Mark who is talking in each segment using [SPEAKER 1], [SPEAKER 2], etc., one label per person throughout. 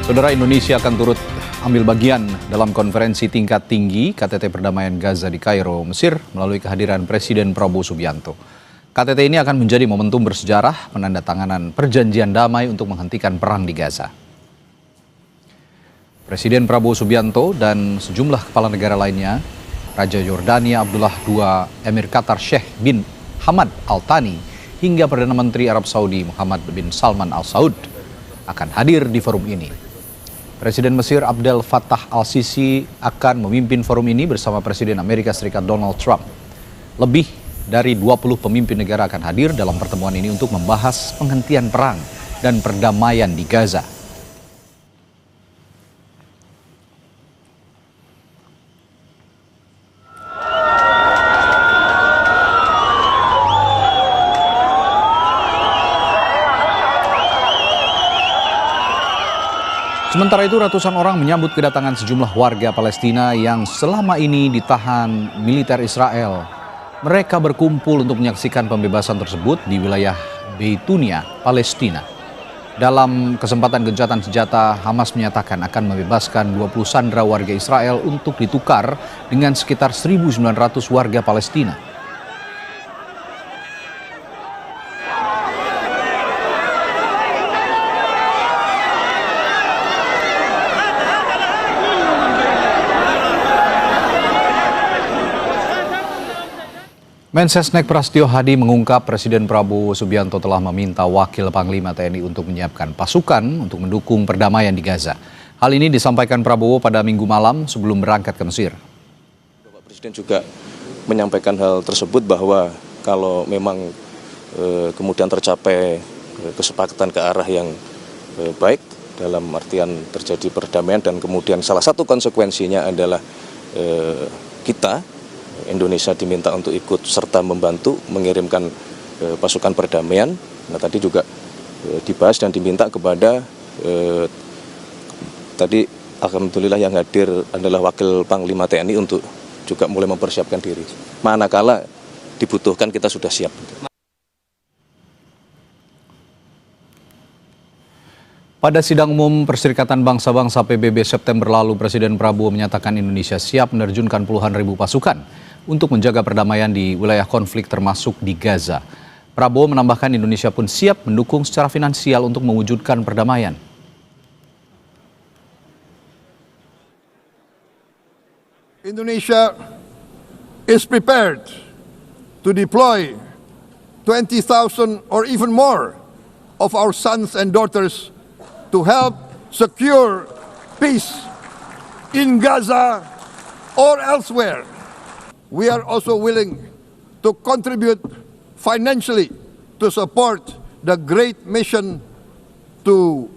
[SPEAKER 1] Saudara, Indonesia akan turut ambil bagian dalam konferensi tingkat tinggi KTT Perdamaian Gaza di Kairo, Mesir melalui kehadiran Presiden Prabowo Subianto. KTT ini akan menjadi momentum bersejarah penandatanganan perjanjian damai untuk menghentikan perang di Gaza. Presiden Prabowo Subianto dan sejumlah kepala negara lainnya, Raja Yordania Abdullah II, Emir Qatar Sheikh bin Hamad Al Thani, hingga Perdana Menteri Arab Saudi Muhammad bin Salman Al Saud akan hadir di forum ini. Presiden Mesir Abdel Fattah Al-Sisi akan memimpin forum ini bersama Presiden Amerika Serikat Donald Trump. Lebih dari 20 pemimpin negara akan hadir dalam pertemuan ini untuk membahas penghentian perang dan perdamaian di Gaza. Sementara itu, ratusan orang menyambut kedatangan sejumlah warga Palestina yang selama ini ditahan militer Israel. Mereka berkumpul untuk menyaksikan pembebasan tersebut di wilayah Beitunia, Palestina. Dalam kesempatan gencatan senjata, Hamas menyatakan akan membebaskan 20 sandera warga Israel untuk ditukar dengan sekitar 1.900 warga Palestina. Mensesnek Prasetyo Hadi mengungkap Presiden Prabowo Subianto telah meminta Wakil Panglima TNI untuk menyiapkan pasukan untuk mendukung perdamaian di Gaza. Hal ini disampaikan Prabowo pada Minggu malam sebelum berangkat ke Mesir.
[SPEAKER 2] Bapak Presiden juga menyampaikan hal tersebut bahwa kalau memang kemudian tercapai kesepakatan ke arah yang baik dalam artian terjadi perdamaian dan kemudian salah satu konsekuensinya adalah Indonesia diminta untuk ikut serta membantu mengirimkan pasukan perdamaian. Nah, tadi juga dibahas dan diminta kepada tadi alhamdulillah yang hadir adalah Wakil Panglima TNI untuk juga mulai mempersiapkan diri. Manakala dibutuhkan kita sudah siap.
[SPEAKER 1] Pada sidang umum Perserikatan Bangsa-Bangsa PBB September lalu, Presiden Prabowo menyatakan Indonesia siap menerjunkan puluhan ribu pasukan untuk menjaga perdamaian di wilayah konflik termasuk di Gaza. Prabowo menambahkan Indonesia pun siap mendukung secara finansial untuk mewujudkan perdamaian.
[SPEAKER 3] Indonesia is prepared to deploy 20,000 or even more of our sons and daughters to help secure peace in Gaza or elsewhere. We are also willing to contribute financially to support the great mission to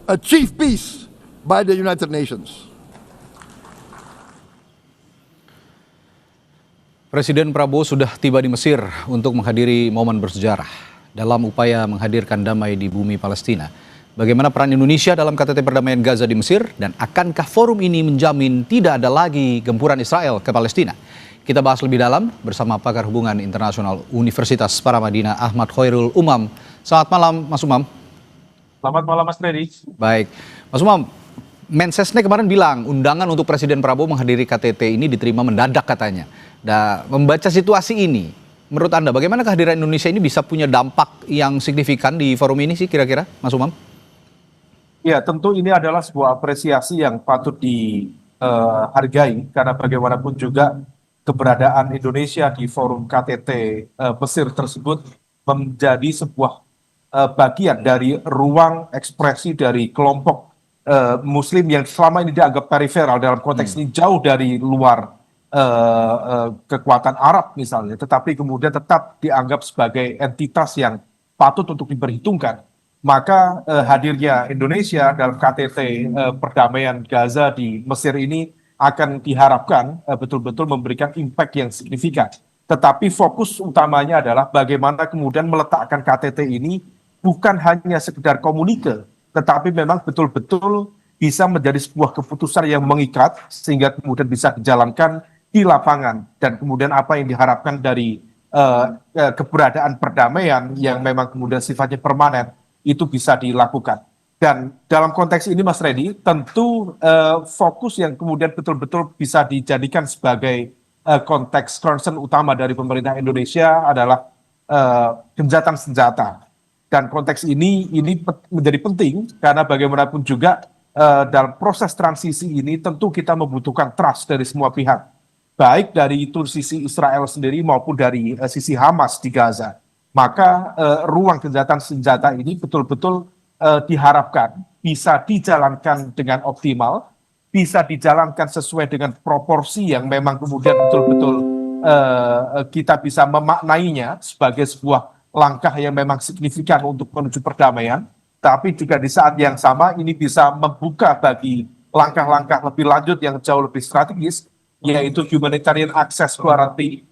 [SPEAKER 3] achieve peace by the United Nations.
[SPEAKER 1] Presiden Prabowo sudah tiba di Mesir untuk menghadiri momen bersejarah dalam upaya menghadirkan damai di bumi Palestina. Bagaimana peran Indonesia dalam KTT Perdamaian Gaza di Mesir, dan akankah forum ini menjamin tidak ada lagi gempuran Israel ke Palestina? Kita bahas lebih dalam bersama pakar hubungan internasional Universitas Paramadina Ahmad Khairul Umam. Selamat malam, Mas Umam.
[SPEAKER 4] Selamat malam, Mas Freddy.
[SPEAKER 1] Baik, Mas Umam, Mensesnek kemarin bilang undangan untuk Presiden Prabowo menghadiri KTT ini diterima mendadak katanya. Dan membaca situasi ini, menurut Anda bagaimana kehadiran Indonesia ini bisa punya dampak yang signifikan di forum ini sih kira-kira, Mas Umam?
[SPEAKER 4] Ya, tentu ini adalah sebuah apresiasi yang patut dihargai karena bagaimanapun juga keberadaan Indonesia di forum KTT Mesir tersebut menjadi sebuah bagian dari ruang ekspresi dari kelompok Muslim yang selama ini dianggap periferal dalam konteks ini, jauh dari luar kekuatan Arab misalnya, tetapi kemudian tetap dianggap sebagai entitas yang patut untuk diperhitungkan. Maka hadirnya Indonesia dalam KTT Perdamaian Gaza di Mesir ini akan diharapkan betul-betul memberikan impact yang signifikan. Tetapi fokus utamanya adalah bagaimana kemudian meletakkan KTT ini bukan hanya sekedar komunike, tetapi memang betul-betul bisa menjadi sebuah keputusan yang mengikat sehingga kemudian bisa dijalankan di lapangan, dan kemudian apa yang diharapkan dari keberadaan perdamaian yang memang kemudian sifatnya permanen itu bisa dilakukan. Dan dalam konteks ini Mas Reddy, tentu fokus yang kemudian betul-betul bisa dijadikan sebagai konteks concern utama dari pemerintah Indonesia adalah gencatan senjata. Dan konteks ini menjadi penting karena bagaimanapun juga dalam proses transisi ini tentu kita membutuhkan trust dari semua pihak, baik dari itu sisi Israel sendiri maupun dari sisi Hamas di Gaza. Maka ruang gencatan senjata ini betul-betul diharapkan bisa dijalankan dengan optimal, bisa dijalankan sesuai dengan proporsi yang memang kemudian betul-betul kita bisa memaknainya sebagai sebuah langkah yang memang signifikan untuk menuju perdamaian, tapi juga di saat yang sama ini bisa membuka bagi langkah-langkah lebih lanjut yang jauh lebih strategis, yaitu humanitarian access quarantine,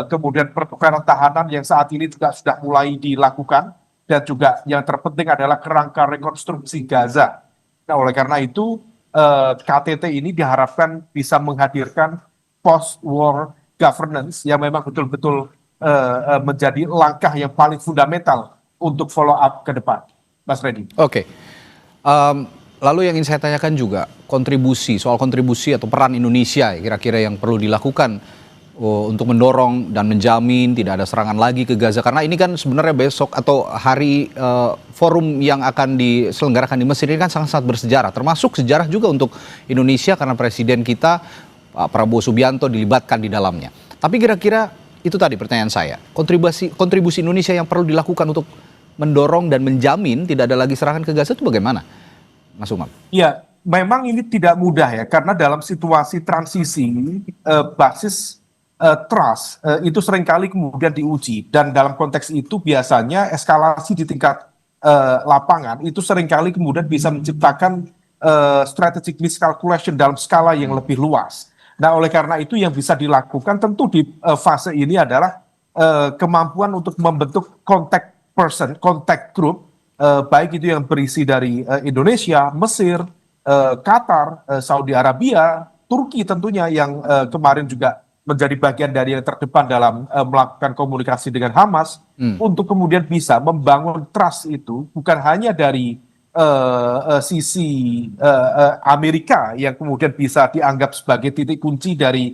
[SPEAKER 4] kemudian pertukaran tahanan yang saat ini juga sudah mulai dilakukan, dan juga yang terpenting adalah kerangka rekonstruksi Gaza. Nah, oleh karena itu KTT ini diharapkan bisa menghadirkan post-war governance yang memang betul-betul menjadi langkah yang paling fundamental untuk follow up ke depan, Mas Reddy.
[SPEAKER 1] Oke. Lalu yang ingin saya tanyakan juga soal kontribusi atau peran Indonesia kira-kira yang perlu dilakukan untuk mendorong dan menjamin tidak ada serangan lagi ke Gaza, karena ini kan sebenarnya besok atau hari forum yang akan diselenggarakan di Mesir ini kan sangat-sangat bersejarah, termasuk sejarah juga untuk Indonesia karena presiden kita Pak Prabowo Subianto dilibatkan di dalamnya. Tapi kira-kira itu tadi pertanyaan saya, kontribusi Indonesia yang perlu dilakukan untuk mendorong dan menjamin tidak ada lagi serangan ke Gaza itu bagaimana, Mas Umam?
[SPEAKER 4] Ya, memang ini tidak mudah ya, karena dalam situasi transisi basis trust itu seringkali kemudian diuji, dan dalam konteks itu biasanya eskalasi di tingkat lapangan itu seringkali kemudian bisa menciptakan strategic miscalculation dalam skala yang lebih luas. Nah, oleh karena itu yang bisa dilakukan tentu di fase ini adalah kemampuan untuk membentuk contact person, contact group, baik itu yang berisi dari Indonesia, Mesir, Qatar, Saudi Arabia, Turki tentunya yang kemarin juga menjadi bagian dari yang terdepan dalam melakukan komunikasi dengan Hamas, untuk kemudian bisa membangun trust itu bukan hanya dari sisi Amerika yang kemudian bisa dianggap sebagai titik kunci dari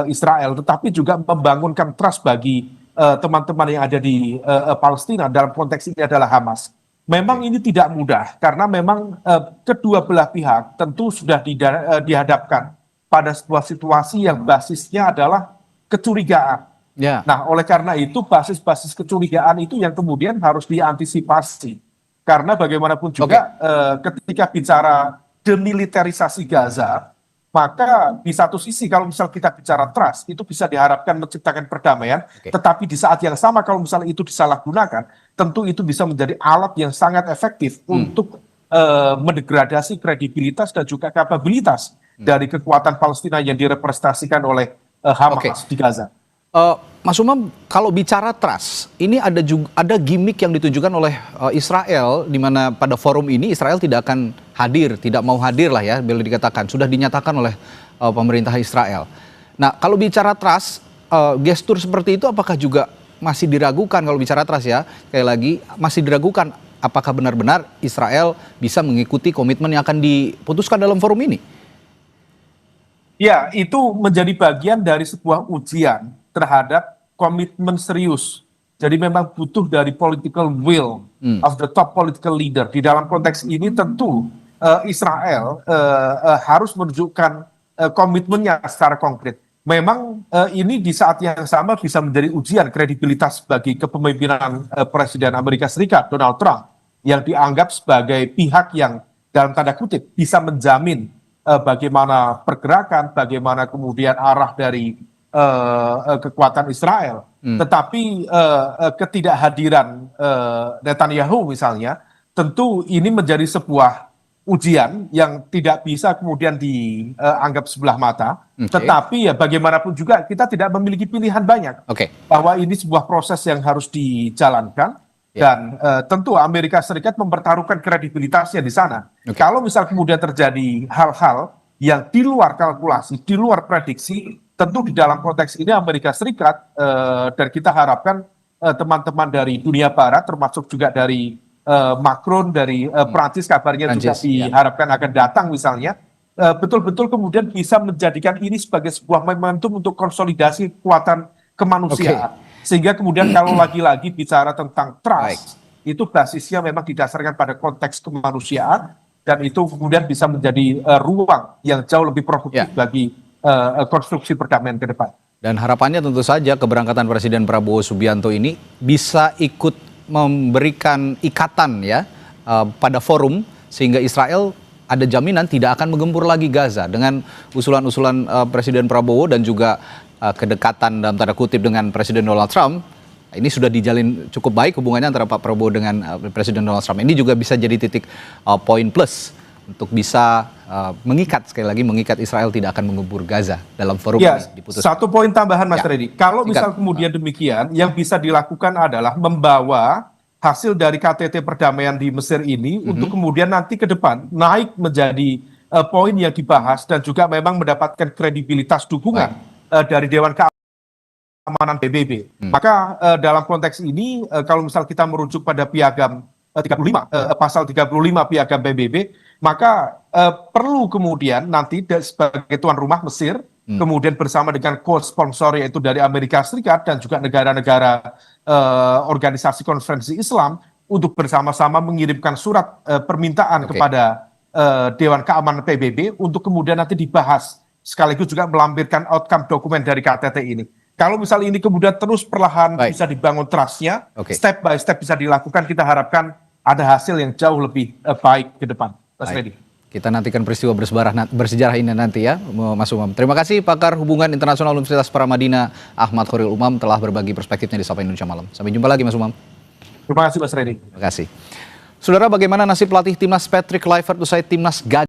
[SPEAKER 4] Israel, tetapi juga membangunkan trust bagi teman-teman yang ada di Palestina, dalam konteks ini adalah Hamas. Memang ini tidak mudah karena memang kedua belah pihak tentu sudah dihadapkan pada sebuah situasi yang basisnya adalah kecurigaan.
[SPEAKER 1] Ya.
[SPEAKER 4] Nah, oleh karena itu basis-basis kecurigaan itu yang kemudian harus diantisipasi. Karena bagaimanapun juga ketika bicara demilitarisasi Gaza, maka di satu sisi kalau misal kita bicara trust, itu bisa diharapkan menciptakan perdamaian, tetapi di saat yang sama kalau misalnya itu disalahgunakan, tentu itu bisa menjadi alat yang sangat efektif untuk mendegradasi kredibilitas dan juga kapabilitas dari kekuatan Palestina yang direpresentasikan oleh Hamas di Gaza.
[SPEAKER 1] Mas Umam, kalau bicara trust, ini ada gimmick yang ditunjukkan oleh Israel, di mana pada forum ini Israel tidak akan hadir, tidak mau hadir lah ya, boleh dikatakan, sudah dinyatakan oleh pemerintah Israel. Nah, kalau bicara trust, gestur seperti itu apakah juga masih diragukan kalau bicara trust ya? Sekali lagi, masih diragukan apakah benar-benar Israel bisa mengikuti komitmen yang akan diputuskan dalam forum ini?
[SPEAKER 4] Ya, itu menjadi bagian dari sebuah ujian terhadap komitmen serius. Jadi memang butuh dari political will of the top political leader. Di dalam konteks ini tentu Israel harus menunjukkan komitmennya secara konkret. Memang ini di saat yang sama bisa menjadi ujian kredibilitas bagi kepemimpinan Presiden Amerika Serikat Donald Trump, yang dianggap sebagai pihak yang dalam tanda kutip bisa menjamin bagaimana pergerakan, bagaimana kemudian arah dari kekuatan Israel. Tetapi ketidakhadiran Netanyahu misalnya, tentu ini menjadi sebuah ujian yang tidak bisa kemudian dianggap sebelah mata. Tetapi ya bagaimanapun juga kita tidak memiliki pilihan banyak. Bahwa ini sebuah proses yang harus dijalankan. Dan tentu Amerika Serikat mempertaruhkan kredibilitasnya di sana. Kalau misal kemudian terjadi hal-hal yang di luar kalkulasi, di luar prediksi, tentu di dalam konteks ini Amerika Serikat dan kita harapkan teman-teman dari dunia barat, termasuk juga dari Macron dari Prancis kabarnya juga
[SPEAKER 1] Prancis, ya.
[SPEAKER 4] diharapkan akan datang misalnya, betul-betul kemudian bisa menjadikan ini sebagai sebuah momentum untuk konsolidasi kekuatan kemanusiaan. Sehingga kemudian kalau lagi-lagi bicara tentang trust, itu basisnya memang didasarkan pada konteks kemanusiaan, dan itu kemudian bisa menjadi ruang yang jauh lebih produktif bagi konstruksi perdamaian ke depan.
[SPEAKER 1] Dan harapannya tentu saja keberangkatan Presiden Prabowo Subianto ini bisa ikut memberikan ikatan ya pada forum, sehingga Israel ada jaminan tidak akan menggempur lagi Gaza. Dengan usulan-usulan Presiden Prabowo dan juga kedekatan dalam tanda kutip dengan Presiden Donald Trump, ini sudah dijalin cukup baik hubungannya antara Pak Prabowo dengan Presiden Donald Trump. Ini juga bisa jadi titik poin plus untuk bisa mengikat, sekali lagi mengikat Israel tidak akan menggempur Gaza dalam forum ini diputuskan.
[SPEAKER 4] Satu poin tambahan Mas Reddy, kalau misal kemudian demikian, yang bisa dilakukan adalah membawa hasil dari KTT perdamaian di Mesir ini untuk kemudian nanti ke depan naik menjadi poin yang dibahas dan juga memang mendapatkan kredibilitas dukungan dari Dewan Keamanan PBB. Maka dalam konteks ini kalau misal kita merujuk pada piagam 35, pasal 35 piagam PBB, maka perlu kemudian nanti sebagai tuan rumah Mesir, kemudian bersama dengan co-sponsor yaitu dari Amerika Serikat dan juga negara-negara organisasi konferensi Islam, untuk bersama-sama mengirimkan surat permintaan kepada Dewan Keamanan PBB untuk kemudian nanti dibahas, sekaligus juga melampirkan outcome dokumen dari KTT ini. Kalau misalnya ini kemudian terus perlahan bisa dibangun trust-nya, step by step bisa dilakukan, kita harapkan ada hasil yang jauh lebih baik ke depan. Mas Reddy.
[SPEAKER 1] Kita nantikan peristiwa bersejarah ini nanti ya, Mas Umam. Terima kasih pakar hubungan internasional Universitas Paramadina Ahmad Khairul Umam telah berbagi perspektifnya di Sapa Indonesia Malam. Sampai jumpa lagi Mas Umam.
[SPEAKER 4] Terima kasih Mas Reddy.
[SPEAKER 1] Terima kasih. Saudara, bagaimana nasib pelatih timnas Patrick Kluivert usai timnas gagal